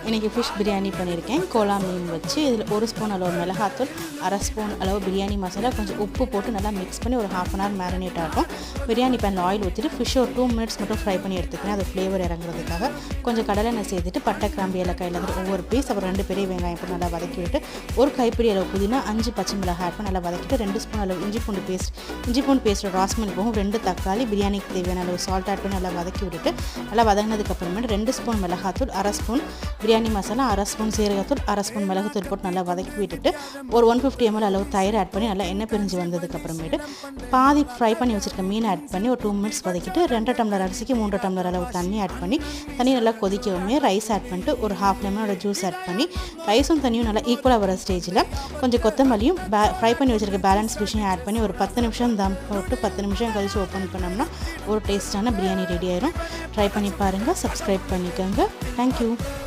இன்றைக்கி ஃபிஷ் பிரியாணி பண்ணியிருக்கேன். கோலா மீன் வச்சு இதில் 1 ஸ்பூன் அளவு மிளகாத்தூள், 1/2 ஸ்பூன் அளவு பிரியாணி மசாலா, கொஞ்சம் உப்பு போட்டு நல்லா மிக்ஸ் பண்ணி ஒரு 1/2 அன் ஹவர் மேரினேட் ஆகும். பிரியாணி பேனில் ஆயில் ஊற்றிட்டு ஃபிஷ்ஷை ஒரு 2 மினிட்ஸ் மட்டும் ஃப்ரை பண்ணி எடுத்துக்கிறேன். அது ஃப்ளேவர் இறங்குறதுக்காக கொஞ்சம் கடலெண்ணெய் சேர்த்துட்டு பட்டை, கிராம்பு, ஏலக்காய் எல்லாத்தையும் ஒவ்வொரு பீஸ், அப்புறம் 2 பெரிய வெங்காயம் போட்டு நல்லா வதக்கி விட்டு ஒரு கைப்பிடி அளவு புதினா, 5 பச்சை மிளகாய் ஆட் பண்ணி நல்லா வதக்கிட்டு 2 ஸ்பூன் அளவு இஞ்சி பூண்டு பேஸ்ட் ராஸ்மல் போகும், 2 தக்காளி, பிரியாணிக்கு தேவையான அளவு சால்ட் ஆட் பண்ணி நல்லா வதக்கி விட்டுட்டு நல்லா வதங்கினதுக்கப்புறமேட்டு 2 ஸ்பூன் மிளகாத்தூள், 1/2 ஸ்பூன் பிரியாணி மசாலா, 1/2 ஸ்பூன் சீரகத்தூள், 1/2 ஸ்பூன் மிளகுத்தூள் போட்டு நல்லா வதக்கி விட்டுட்டு ஒரு 150 ml அளவு தயிர் ஆட் பண்ணி நல்லா எண்ணெய் பிரிஞ்சு வந்ததுக்கப்புறமேட்டு பாதி ஃப்ரை பண்ணி வச்சுருக்க மீன் ஆட் பண்ணி ஒரு 2 மினிட்ஸ் வதக்கிட்டு 2 டம்ளர் அரிசிக்கு 3 டம்ளர் அளவு தண்ணி ஆட் பண்ணி தண்ணி நல்லா கொதிக்கவுமே ரைஸ் ஆட் பண்ணிட்டு ஒரு 1/2 லெமனோட ஜூஸ் ஆட் பண்ணி ரைஸும் தண்ணியும் நல்லா ஈக்குவலாக வர ஸ்டேஜில் கொஞ்சம் கொத்தமல்லியும் ஃப்ரை பண்ணி வச்சுருக்க பேலன்ஸ் ஃபிஷ்ஷையும் ஆட் பண்ணி ஒரு 10 நிமிஷம் தம் போட்டு 10 நிமிஷம் கழிச்சு ஓப்பன் பண்ணோம்னா ஒரு டேஸ்ட்டான பிரியாணி ரெடி ஆயிரும். ட்ரை பண்ணி பாருங்கள், சப்ஸ்கிரைப் பண்ணிக்கோங்க. தேங்க்யூ.